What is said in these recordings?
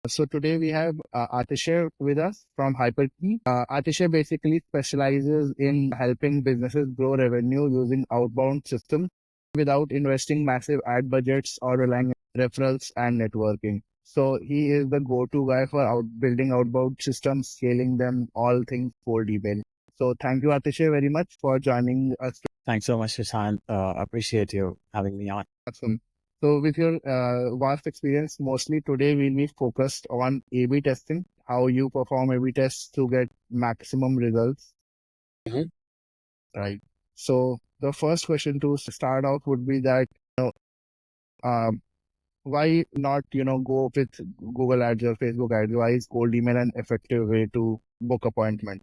So today we have Atishay with us from Hyperkey. Atishay basically specializes in helping businesses grow revenue using outbound systems without investing massive ad budgets or relying on referrals and networking. So he is the go-to guy for building outbound systems, scaling them, all things cold email. So thank you, Atishay, very much for joining us. Thanks so much, Sushant. Appreciate you having me on. Awesome. So with your vast experience, mostly today we'll be focused on A/B testing, how you perform A/B tests to get maximum results, Mhm. right? So the first question to start out would be that, um, why not, go with Google Ads or Facebook Ads? Why is cold email an effective way to book appointment?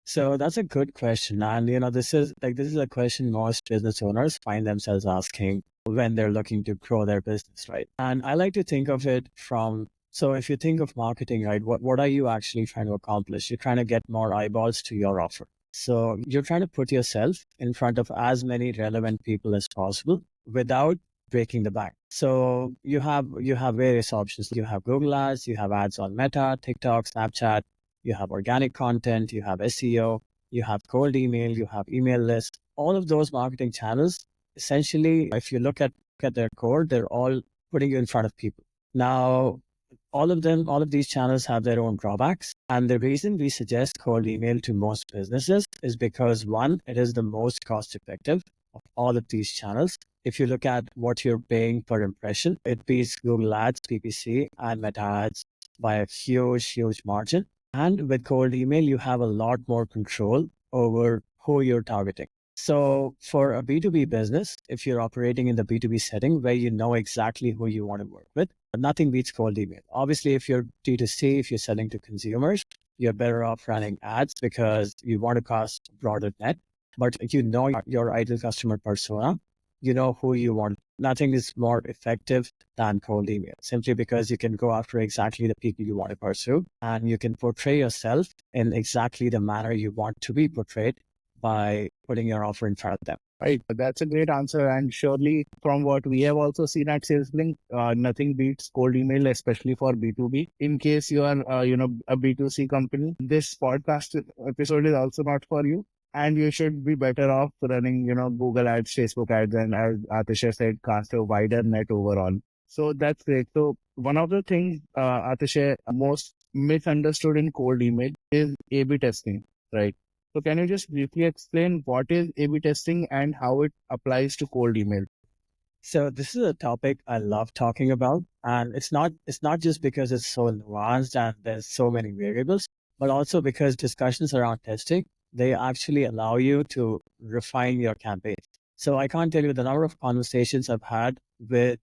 So that's a good question. And this is a question most business owners find themselves asking when they're looking to grow their business, right? And I like to think of it so if you think of marketing, right, what are you actually trying to accomplish? You're trying to get more eyeballs to your offer. So you're trying to put yourself in front of as many relevant people as possible without breaking the bank. So you have various options. You have Google Ads, you have ads on Meta, TikTok, Snapchat, you have organic content, you have SEO, you have cold email, you have email list. All of those marketing channels, essentially, if you look at their core, they're all putting you in front of people. Now, all of these channels have their own drawbacks. And the reason we suggest cold email to most businesses is because one, it is the most cost effective of all of these channels. If you look at what you're paying per impression, it beats Google Ads, PPC, and Meta Ads by a huge margin. And with cold email, you have a lot more control over who you're targeting. So for a B2B business, if you're operating in the B2B setting where you know exactly who you want to work with, nothing beats cold email. Obviously, if you're D2C, if you're selling to consumers, you're better off running ads because you want to cast broader net, but you know your ideal customer persona, you know who you want. Nothing is more effective than cold email, simply because you can go after exactly the people you want to pursue and you can portray yourself in exactly the manner you want to be portrayed by putting your offer in front of them. Right. That's a great answer. And surely from what we have also seen at SalesBlink, nothing beats cold email, especially for B2B. In case you are, a B2C company, this podcast episode is also not for you. And you should be better off running, Google ads, Facebook ads, and as Atisha said, cast a wider net overall. So that's great. So one of the things, Atisha, most misunderstood in cold email is A/B testing, right? So can you just briefly explain what is A/B testing and how it applies to cold email? So this is a topic I love talking about, and it's not just because it's so nuanced and there's so many variables, but also because discussions around testing, they actually allow you to refine your campaign. So I can't tell you the number of conversations I've had with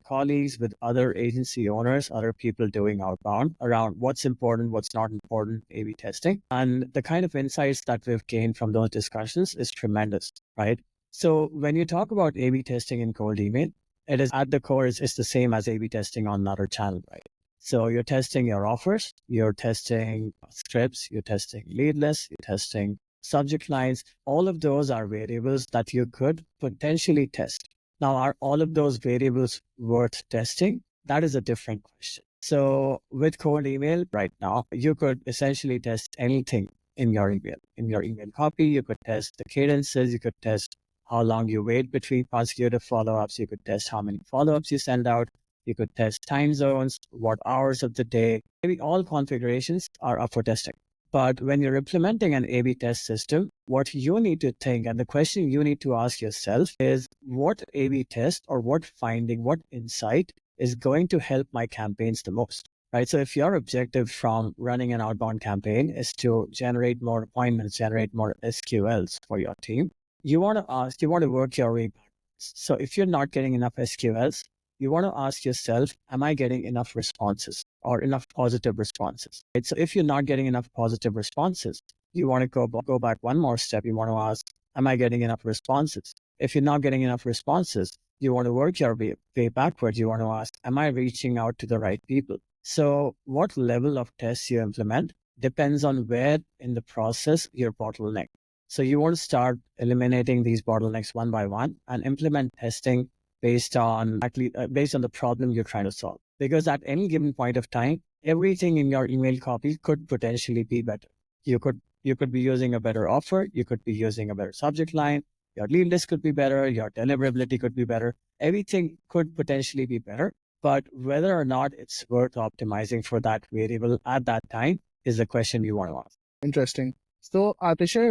colleagues, with other agency owners, other people doing outbound around what's important, what's not important, A/B testing. And the kind of insights that we've gained from those discussions is tremendous, right? So when you talk about A/B testing in cold email, it is at the core, it's the same as A/B testing on another channel, right? So you're testing your offers, you're testing scripts, you're testing lead lists, you're testing subject lines. All of those are variables that you could potentially test. Now, are all of those variables worth testing? That is a different question. So with cold email right now, you could essentially test anything in your email. In your email copy, you could test the cadences, you could test how long you wait between consecutive follow-ups. You could test how many follow-ups you send out. You could test time zones, what hours of the day. Maybe all configurations are up for testing. But when you're implementing an A/B test system, what you need to think and the question you need to ask yourself is what A/B test or what finding, what insight is going to help my campaigns the most? Right. So if your objective from running an outbound campaign is to generate more appointments, generate more SQLs for your team, you want to work your way back. So if you're not getting enough SQLs, you want to ask yourself, am I getting enough responses or enough positive responses? Right? So if you're not getting enough positive responses, you want to go back one more step. You want to ask, am I getting enough responses? If you're not getting enough responses, you want to work your way backwards. You want to ask, am I reaching out to the right people? So what level of tests you implement depends on where in the process you're bottleneck. So you want to start eliminating these bottlenecks one by one and implement testing based on the problem you're trying to solve. because at any given point of time, everything in your email copy could potentially be better. You could be using a better offer. You could be using a better subject line. Your lead list could be better. Your deliverability could be better. Everything could potentially be better. But whether or not it's worth optimizing for that variable at that time is the question you want to ask. Interesting. So, Atishay,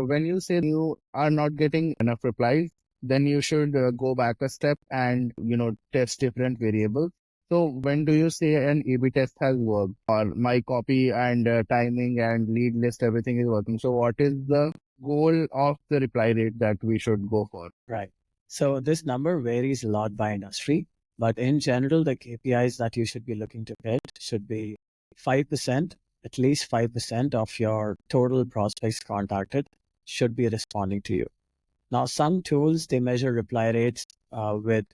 when you say you are not getting enough replies, then you should go back a step and, test different variables. So, when do you say an A/B test has worked, or my copy and timing and lead list, everything is working? So, what is the goal of the reply rate that we should go for? Right. So this number varies a lot by industry, but in general, the KPIs that you should be looking to hit should be 5%, at least 5% of your total prospects contacted should be responding to you. Now, some tools, they measure reply rates with,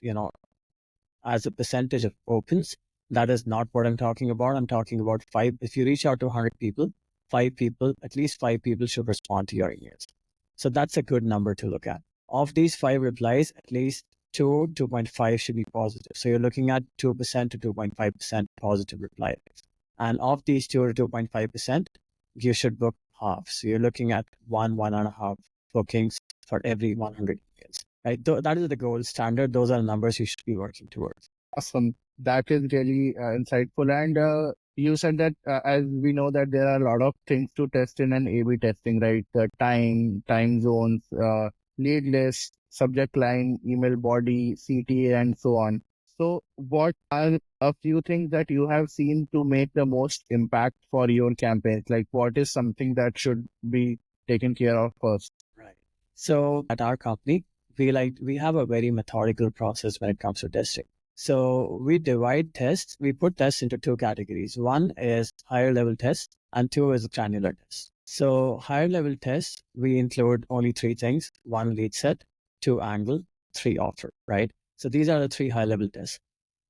as a percentage of opens. That is not what I'm talking about. I'm talking about five. If you reach out to 100 people, at least five people should respond to your emails. So that's a good number to look at. Of these 5 replies, at least 2.5 should be positive. So you're looking at 2% to 2.5% positive reply rates. And of these 2 to 2.5%, you should book half. So you're looking at 1.5 bookings for every 100 emails. Right? That is the gold standard. Those are the numbers you should be working towards. Awesome. That is really insightful. And you said that as we know that there are a lot of things to test in an A/B testing, right? The time zones, lead list, subject line, email body, CTA, and so on. So, what are a few things that you have seen to make the most impact for your campaigns? Like, what is something that should be taken care of first? Right. So at our company, we have a very methodical process when it comes to testing. So we divide tests, we put tests into 2 categories. One is higher level tests and 2 is granular tests. So higher level tests, we include only 3 things: 1 lead set, 2 angle, 3 offer, right? So these are the 3 high level tests.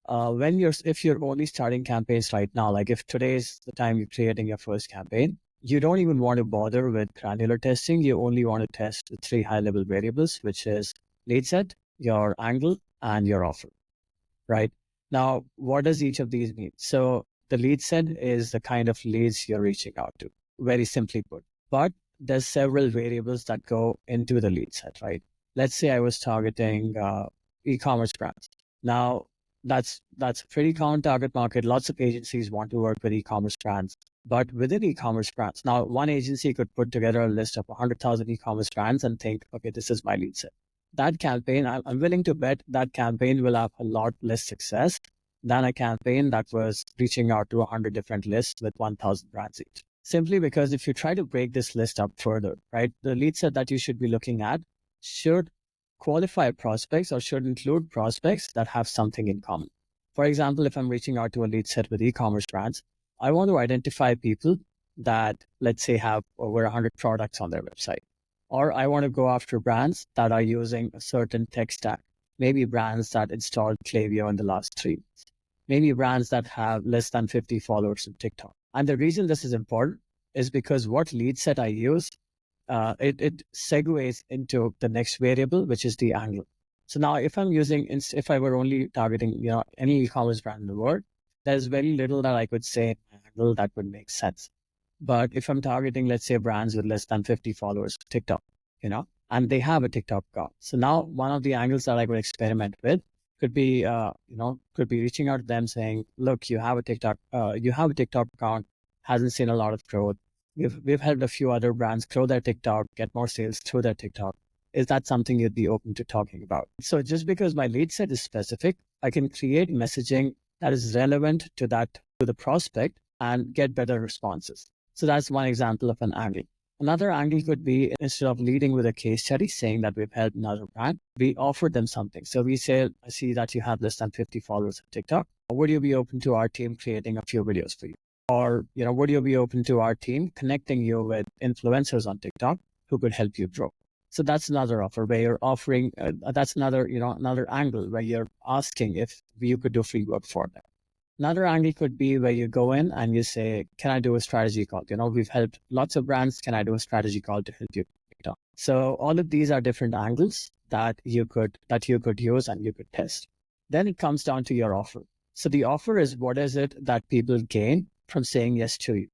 If you're only starting campaigns right now, like if today is the time you're creating your first campaign, you don't even want to bother with granular testing. You only want to test the 3 high level variables, which is lead set, your angle, and your offer, right? Now, what does each of these mean? So the lead set is the kind of leads you're reaching out to, very simply put. But there's several variables that go into the lead set, right? Let's say I was targeting e-commerce brands. Now, that's a pretty common target market. Lots of agencies want to work with e-commerce brands. But within e-commerce brands, now one agency could put together a list of 100,000 e-commerce brands and think, okay, this is my lead set. That campaign, I'm willing to bet that campaign will have a lot less success than a campaign that was reaching out to 100 different lists with 1,000 brands each. Simply because if you try to break this list up further, right, the lead set that you should be looking at should qualify prospects or should include prospects that have something in common. For example, if I'm reaching out to a lead set with e-commerce brands, I want to identify people that, let's say, have over 100 products on their website. Or I want to go after brands that are using a certain tech stack. Maybe brands that installed Klaviyo in the last 3 months. Maybe brands that have less than 50 followers on TikTok. And the reason this is important is because what lead set I use, it segues into the next variable, which is the angle. So now if I were only targeting, any e-commerce brand in the world, there's very little that I could say in my angle that would make sense. But if I'm targeting, let's say, brands with less than 50 followers on TikTok, and they have a TikTok account. So now one of the angles that I could experiment with could be, reaching out to them saying, look, you have a TikTok account, hasn't seen a lot of growth. We've helped a few other brands grow their TikTok, get more sales through their TikTok. Is that something you'd be open to talking about? So just because my lead set is specific, I can create messaging that is relevant to the prospect and get better responses. So that's one example of an angle. Another angle could be, instead of leading with a case study saying that we've helped another brand, we offer them something. So we say, I see that you have less than 50 followers on TikTok. Would you be open to our team creating a few videos for you? Or, would you be open to our team connecting you with influencers on TikTok who could help you grow? So that's another offer where you're offering, that's another angle where you're asking if you could do free work for them. Another angle could be where you go in and you say, can I do a strategy call? We've helped lots of brands. Can I do a strategy call to help you? So all of these are different angles that you could use and you could test. Then it comes down to your offer. So the offer is, what is it that people gain from saying yes to you,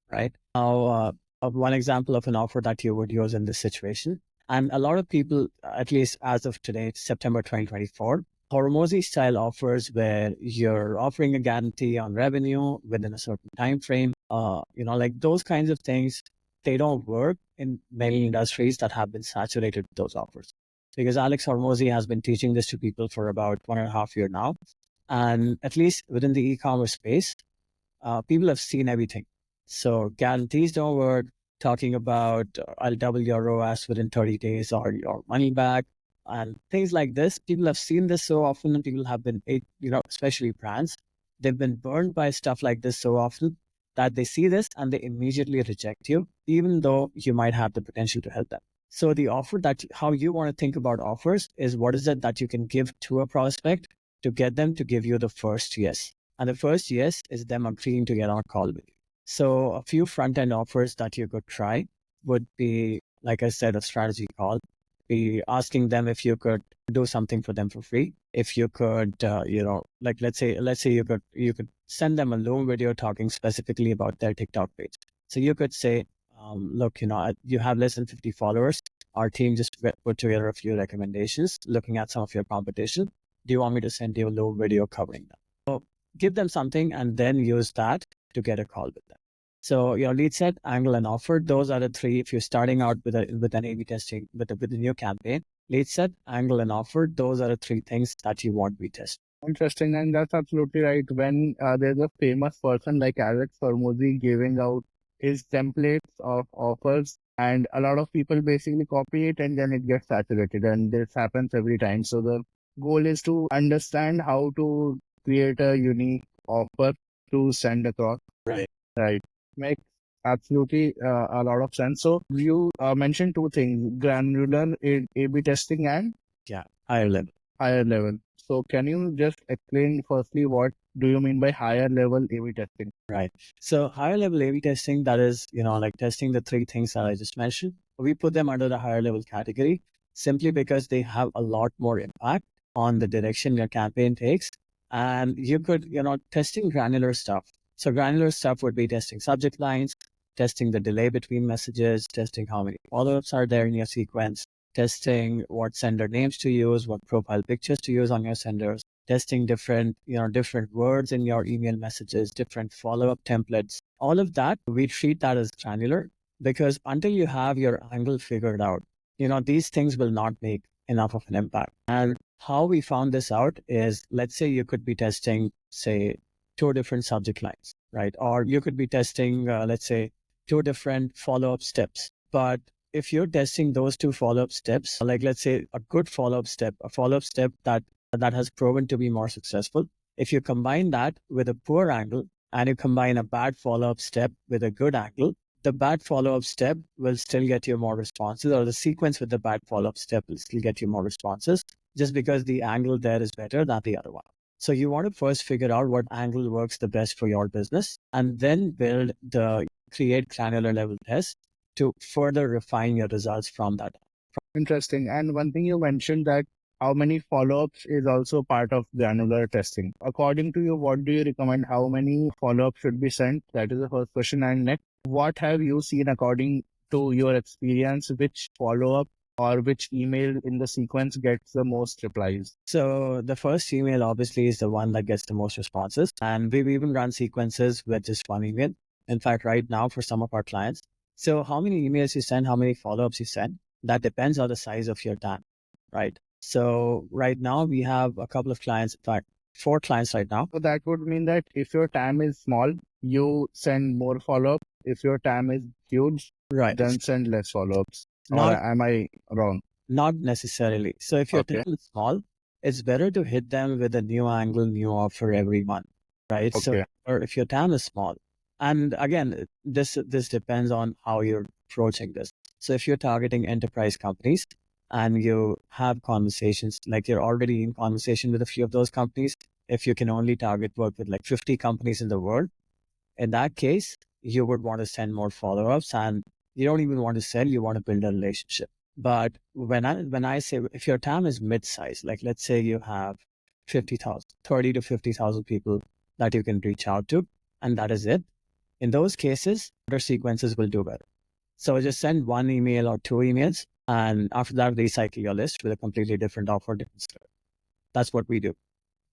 right? Now, one example of an offer that you would use in this situation, and a lot of people, at least as of today, September 2024, Hormozy style offers where you're offering a guarantee on revenue within a certain time frame, like those kinds of things, they don't work in many industries that have been saturated with those offers. Because Alex Hormozy has been teaching this to people for about 1.5 years now. And at least within the e-commerce space, people have seen everything. So guarantees don't work. Talking about I'll double your ROAS within 30 days or your money back and things like this. People have seen this so often, and people have been, especially brands, they've been burned by stuff like this so often that they see this and they immediately reject you, even though you might have the potential to help them. So the offer how you want to think about offers is, what is it that you can give to a prospect to get them to give you the first yes. And the first yes is them agreeing to get on a call with you. So a few front end offers that you could try would be, like I said, a strategy call. Be asking them if you could do something for them for free. If you could, let's say you could send them a Loom video talking specifically about their TikTok page. So you could say, look, you have less than 50 followers. Our team just put together a few recommendations looking at some of your competition. Do you want me to send you a Loom video covering that? So give them something and then use that to get a call with them. So your lead set, angle, and offer, those are the three. If you're starting out with an A/B testing, with a new campaign, lead set, angle, and offer, those are the three things that you want to be tested. Interesting, and that's absolutely right. When there's a famous person like Alex Hormozy giving out his templates of offers, and a lot of people basically copy it, and then it gets saturated, and this happens every time. So the goal is to understand how to create a unique offer to send across. Right. Right. Makes absolutely a lot of sense. So you mentioned two things: granular A/B testing and Higher level. higher level. So can you just explain firstly what do you mean by higher level A/B testing? Right. So higher level A/B testing, that is, like testing the three things that I just mentioned. We put them under the higher level category simply because they have a lot more impact on the direction your campaign takes. And you could, testing granular stuff. So granular stuff would be testing subject lines, testing the delay between messages, testing how many follow-ups are there in your sequence, testing what sender names to use, what profile pictures to use on your senders, testing different words in your email messages, different follow-up templates. All of that, we treat that as granular because until you have your angle figured out, these things will not make enough of an impact. And how we found this out is, let's say you could be testing, say, 2 different subject lines, right? Or you could be testing, let's say, 2 different follow-up steps. But if you're testing those 2 follow-up steps, like let's say a good follow-up step, a follow-up step that has proven to be more successful, if you combine that with a poor angle and you combine a bad follow-up step with a good angle, the bad follow-up step will still get you more responses, or the sequence with the bad follow-up step will still get you more responses just because the angle there is better than the other one. So you want to first figure out what angle works the best for your business and then create granular level tests to further refine your results from that. Interesting. And one thing you mentioned that how many follow-ups is also part of granular testing. According to you, what do you recommend? How many follow-ups should be sent? That is the first question. And next, what have you seen according to your experience? Which follow-up or which email in the sequence gets the most replies? So the first email obviously is the one that gets the most responses. And we've even run sequences with just one email. In fact, right now for some of our clients. So how many emails you send, how many follow-ups you send, that depends on the size of your TAM, right? So right now we have a couple of clients, in fact, 4 clients right now. So that would mean that if your TAM is small, you send more follow-ups. If your TAM is huge, Right. then send less follow-ups. Or Not am I wrong? Not necessarily. So if your Okay. TAM is small, it's better to hit them with a new angle, new offer every month, right? So, Okay. or if your TAM is small, and again, this depends on how you're approaching this. So if you're targeting enterprise companies and you have conversations, like you're already in conversation with a few of those companies, if you can only target work with like 50 companies in the world, in that case, you would want to send more follow-ups, and you don't even want to sell, you want to build a relationship. But when I say, if your TAM is mid-size, like let's say you have 50,000, 30 to 50,000 people that you can reach out to, and that is it. In those cases, other sequences will do better. So just send one email or two emails, and after that, recycle your list with a completely different offer, different script. That's what we do.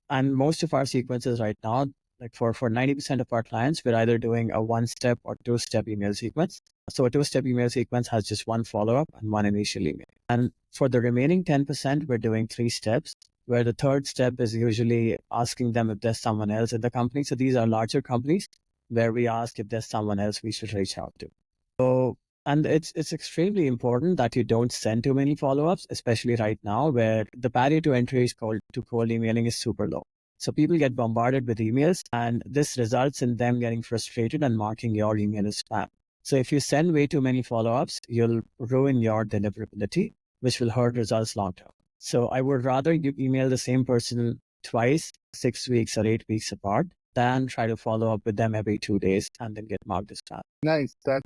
And most of our sequences right now, like for 90% of our clients, we're either doing a one-step or two-step email sequence. So a two-step email sequence has just one follow-up and one initial email. And for the remaining 10%, we're doing 3 steps, where the third step is usually asking them if there's someone else in the company. So these are larger companies where we ask if there's someone else we should reach out to. So, and it's extremely important that you don't send too many follow-ups, especially right now where the barrier to entry is cold emailing is super low. So people get bombarded with emails, and this results in them getting frustrated and marking your email as spam. So if you send way too many follow-ups, you'll ruin your deliverability, which will hurt results long term. So I would rather you email the same person twice, 6 weeks or 8 weeks apart, than try to follow up with them every 2 days and then get marked as spam. Nice. That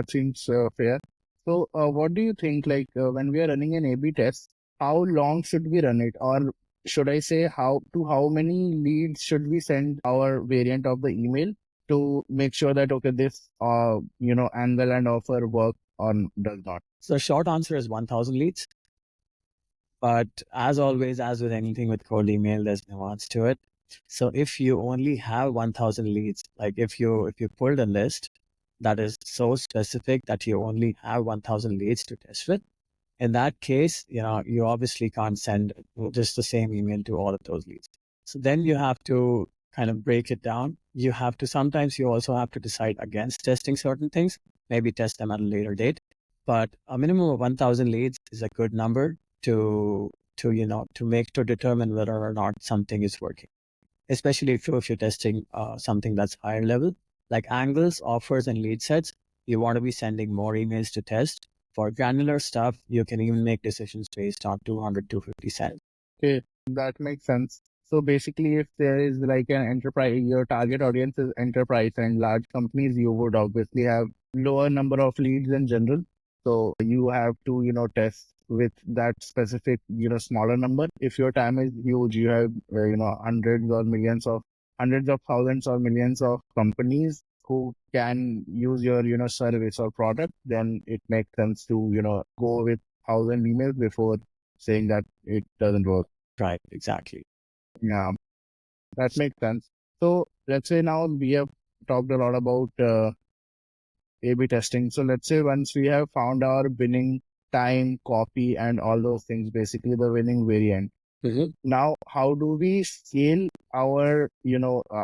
seems fair. So, what do you think? Like when we are running an A/B test, how long should we run it, or should I say, how many leads should we send our variant of the email to make sure that okay, this angle and offer work or does not? So the short answer is 1,000 leads. But as always, as with anything with cold email, there's nuance to it. So if you only have 1,000 leads, like if you pulled a list that is so specific that you only have 1,000 leads to test with, in that case, you obviously can't send just the same email to all of those leads. So then you have to kind of break it down. Sometimes you also have to decide against testing certain things, maybe test them at a later date. But a minimum of 1,000 leads is a good number to determine whether or not something is working, especially if you're testing something that's higher level, like angles, offers, and lead sets. You want to be sending more emails to test. For granular stuff, you can even make decisions based on 200, 250 cents. Okay, that makes sense. So basically, if there is like an enterprise, your target audience is enterprise and large companies, you would obviously have lower number of leads in general. So you have to, test with that specific, smaller number. If your TAM is huge, you have, hundreds of thousands or millions of companies who can use your, service or product, then it makes sense to, go with 1,000 emails before saying that it doesn't work. Right, exactly. Yeah, that makes sense. So let's say now we have talked a lot about A/B testing. So let's say once we have found our winning time, copy, and all those things, basically the winning variant. Mm-hmm. Now, how do we scale our,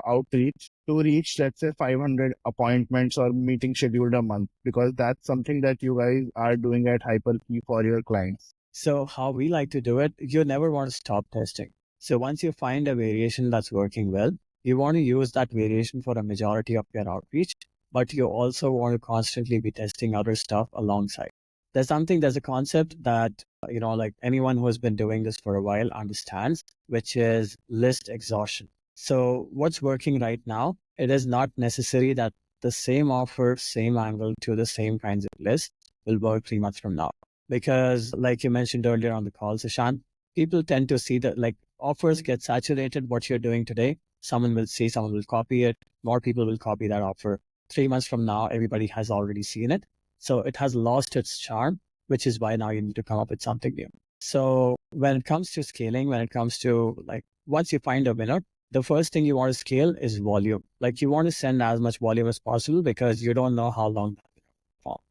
outreach to reach, let's say, 500 appointments or meeting scheduled a month? Because that's something that you guys are doing at Hyperkey for your clients. So how we like to do it, you never want to stop testing. So once you find a variation that's working well, you want to use that variation for a majority of your outreach, but you also want to constantly be testing other stuff alongside. There's a concept that, like anyone who has been doing this for a while understands, which is list exhaustion. So what's working right now, it is not necessary that the same offer, same angle to the same kinds of lists will work 3 months from now. Because like you mentioned earlier on the call, Sushant, people tend to see that like offers get saturated. What you're doing today, someone will copy it. More people will copy that offer. 3 months from now, everybody has already seen it. So it has lost its charm, which is why now you need to come up with something new. So when it comes to scaling, when it comes to like, once you find a winner, the first thing you want to scale is volume. Like you want to send as much volume as possible because you don't know how long that will fall.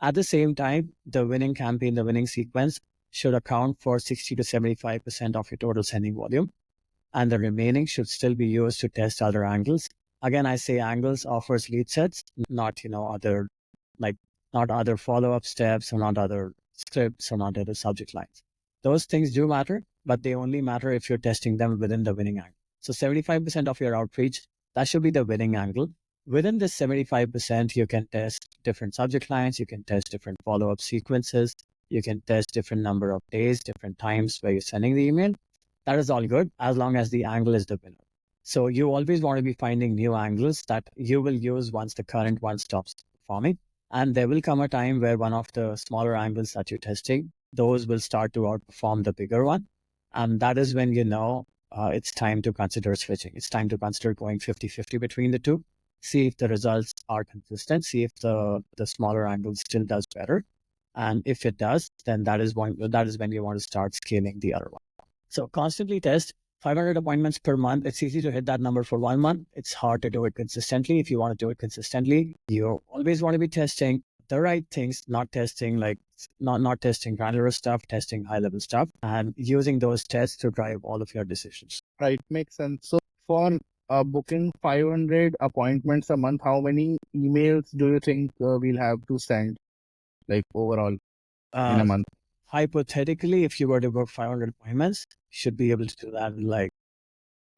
At the same time, the winning campaign, the winning sequence should account for 60 to 75% of your total sending volume. And the remaining should still be used to test other angles. Again, I say angles, offers, lead sets, not, not other follow-up steps or not other scripts or not other subject lines. Those things do matter, but they only matter if you're testing them within the winning angle. So 75% of your outreach, that should be the winning angle. Within this 75%, you can test different subject lines, you can test different follow-up sequences, you can test different number of days, different times where you're sending the email. That is all good as long as the angle is the winner. So you always want to be finding new angles that you will use once the current one stops performing. And there will come a time where one of the smaller angles that you're testing, those will start to outperform the bigger one. And that is when you know, it's time to consider switching. It's time to consider going 50-50 between the two. See if the results are consistent. See if the smaller angle still does better. And if it does, then that is when you want to start scaling the other one. So constantly test 500 appointments per month. It's easy to hit that number for 1 month. It's hard to do it consistently. If you want to do it consistently, you always want to be testing the right things, not testing not testing granular stuff, testing high level stuff, and using those tests to drive all of your decisions. Right, makes sense. So for booking 500 appointments a month, how many emails do you think we'll have to send, like overall in a month? Hypothetically, if you were to book 500 appointments, you should be able to do that in like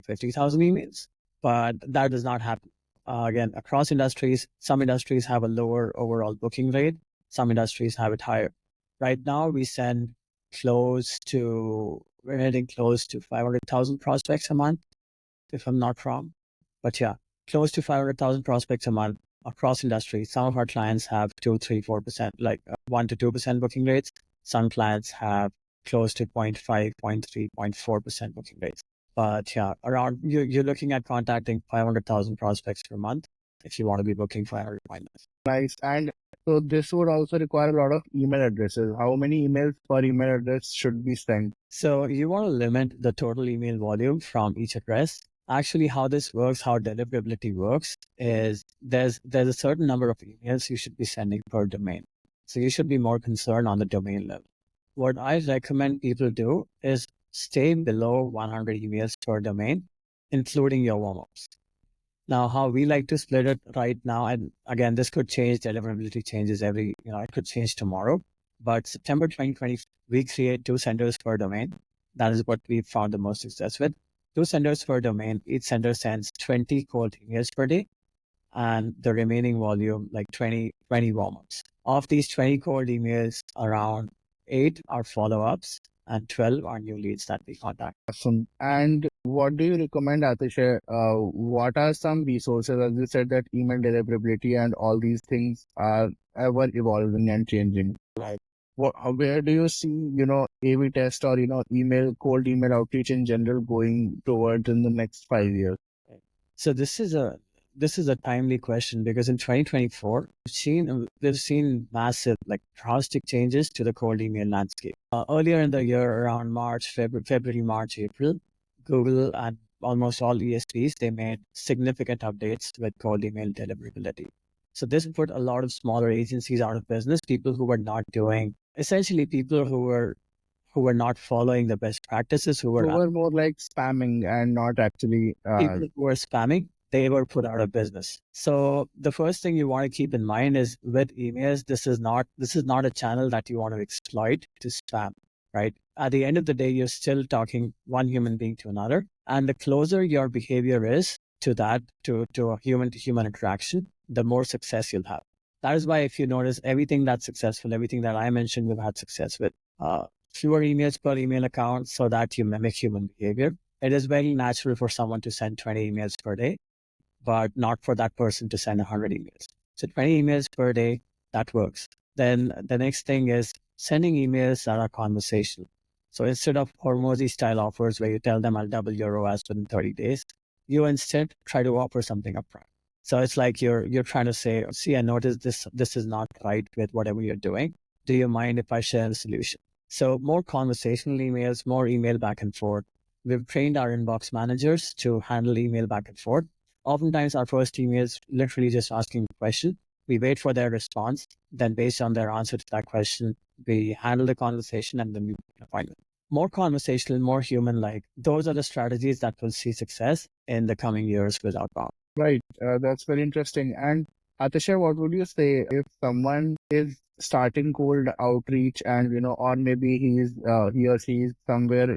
50,000 emails. But that does not happen. Again, across industries, some industries have a lower overall booking rate. Some industries have it higher. Right now, we're heading close to 500,000 prospects a month, if I'm not wrong. But yeah, close to 500,000 prospects a month across industries. Some of our clients have 2, 3, 4%, like 1 to 2% booking rates. Some clients have close to 0.5, 0.3, 0.4% booking rates. But yeah, around you're looking at contacting 500,000 prospects per month if you want to be booking 500 appointments. Nice. And so this would also require a lot of email addresses. How many emails per email address should be sent? So you want to limit the total email volume from each address. Actually, how this works, how deliverability works, is there's a certain number of emails you should be sending per domain. So you should be more concerned on the domain level. What I recommend people do is stay below 100 emails per domain, including your warm-ups. Now, how we like to split it right now, and again, this could change, deliverability changes it could change tomorrow. But September 2020, we create 2 senders per domain. That is what we found the most success with. 2 senders per domain. Each sender sends 20 cold emails per day, and the remaining volume, like 20 warm-ups. Of these 20 cold emails, around 8 are follow-ups and 12 are new leads that we contact. Awesome. And what do you recommend, Atishay? What are some resources? As you said, that email deliverability and all these things are ever evolving and changing. Right. Where do you see, A/B test or, cold email outreach in general going towards in the next 5 years? So this is a timely question because in 2024 we've seen massive, like, drastic changes to the cold email landscape. Earlier in the year, around February, March, April, Google and almost all ESPs, they made significant updates with cold email deliverability. So this put a lot of smaller agencies out of business. People who were not doing, essentially people who were not following the best practices, who were more like spamming and not actually. people who were spamming, they were put out of business. So the first thing you want to keep in mind is with emails, this is not a channel that you want to exploit to spam, right? At the end of the day, you're still talking one human being to another. And the closer your behavior is to a human to human interaction, the more success you'll have. That is why if you notice everything that's successful, everything that I mentioned, we've had success with. Fewer emails per email account so that you mimic human behavior. It is very natural for someone to send 20 emails per day, but not for that person to send 100 emails. So 20 emails per day, that works. Then the next thing is sending emails that are conversational. So instead of Hormozy style offers where you tell them I'll double your ROAS within 30 days, you instead try to offer something upfront. So it's like you're trying to say, see, I noticed this is not right with whatever you're doing. Do you mind if I share the solution? So more conversational emails, more email back and forth. We've trained our inbox managers to handle email back and forth. Oftentimes our first email is literally just asking a question. We wait for their response. Then based on their answer to that question, we handle the conversation and then we make an appointment. More conversational, more human-like. Those are the strategies that will see success in the coming years with outbound. Right. That's very interesting. And Atisha, what would you say if someone is starting cold outreach and, or maybe he or she is somewhere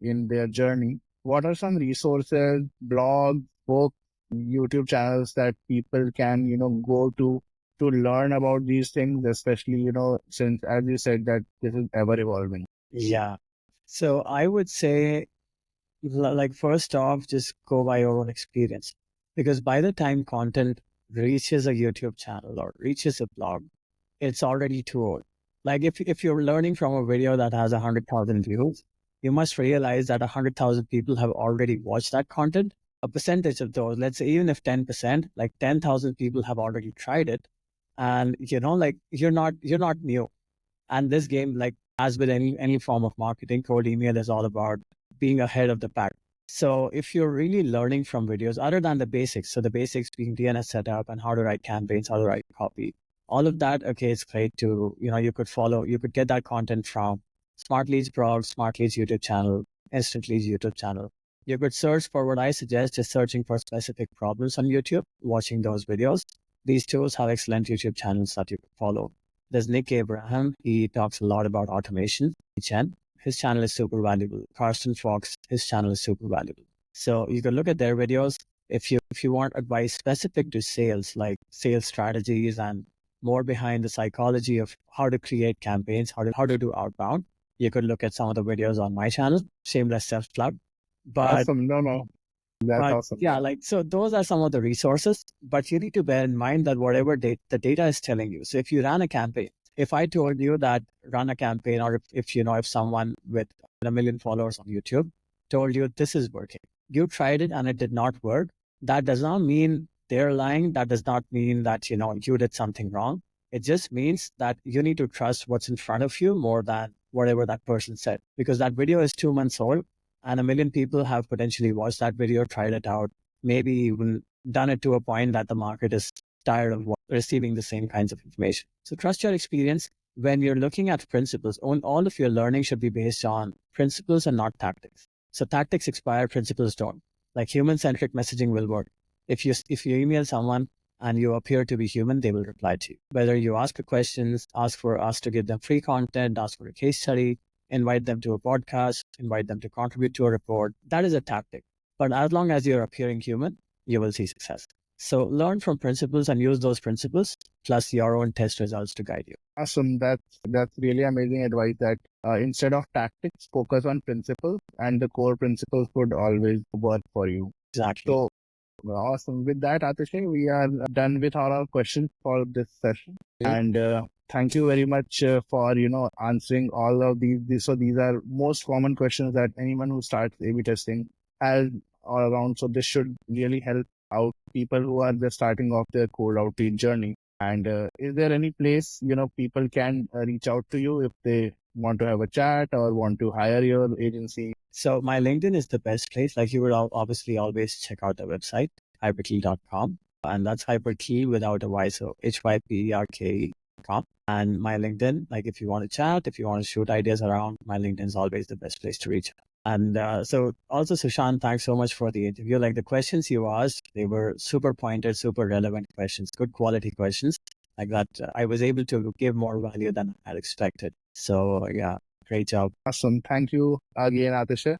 in their journey? What are some resources, blogs, books, YouTube channels that people can, go to learn about these things, especially, since, as you said, that this is ever evolving? Yeah. So I would say, like, first off, just go by your own experience. Because by the time content reaches a YouTube channel or reaches a blog, it's already too old. Like if you're learning from a video that has 100,000 views, you must realize that 100,000 people have already watched that content. A percentage of those, let's say even if 10%, like 10,000 people have already tried it. And like you're not new. And this game, like as with any form of marketing, cold email is all about being ahead of the pack. So if you're really learning from videos, other than the basics, so the basics being DNS setup and how to write campaigns, how to write copy, all of that, okay, it's great to, you could get that content from Smart Leads blog, Smart Leads YouTube channel, Instant Leads YouTube channel. You could search for what I suggest is searching for specific problems on YouTube, watching those videos. These tools have excellent YouTube channels that you can follow. There's Nick Abraham. He talks a lot about automation. His channel is super valuable. Carsten Fox, his channel is super valuable. So you can look at their videos. If you want advice specific to sales, like sales strategies and more behind the psychology of how to create campaigns, how to do outbound, you could look at some of the videos on my channel. Shameless self plug. But Awesome. No, that's awesome. yeah, so those are some of the resources, but you need to bear in mind that whatever the data is telling you. So if you ran a campaign, if I told you that run a campaign, or if someone with 1 million followers on YouTube told you this is working, you tried it and it did not work, that does not mean they're lying. That does not mean that, you did something wrong. It just means that you need to trust what's in front of you more than whatever that person said, because that video is 2 months old and 1 million people have potentially watched that video, tried it out, maybe even done it to a point that the market is tired of receiving the same kinds of information. So trust your experience. When you're looking at principles, all of your learning should be based on principles and not tactics. So tactics expire, principles don't. Like human-centric messaging will work. If you email someone and you appear to be human, they will reply to you. Whether you ask questions, ask for us to give them free content, ask for a case study, invite them to a podcast, invite them to contribute to a report. That is a tactic. But as long as you're appearing human, you will see success. So learn from principles and use those principles plus your own test results to guide you. Awesome. That's really amazing advice that instead of tactics, focus on principles, and the core principles would always work for you. Exactly. So awesome. With that, Atishay, we are done with all our questions for this session. And thank you very much for answering all of these. So these are most common questions that anyone who starts A/B testing has all around. So this should really help out people who are just starting off their cold outreach journey. And is there any place people can reach out to you if they want to have a chat or want to hire your agency? So my LinkedIn is the best place. Like you would obviously always check out the website, hyperkey.com. And that's hyperkey without a Y. So hyperkey.com. And my LinkedIn, like if you want to chat, if you want to shoot ideas around, my LinkedIn is always the best place to reach. And so also, Sushant, thanks so much for the interview. Like the questions you asked, they were super pointed, super relevant questions, good quality questions. Like that, I was able to give more value than I had expected. So yeah, great job. Awesome. Thank you again, Atishay.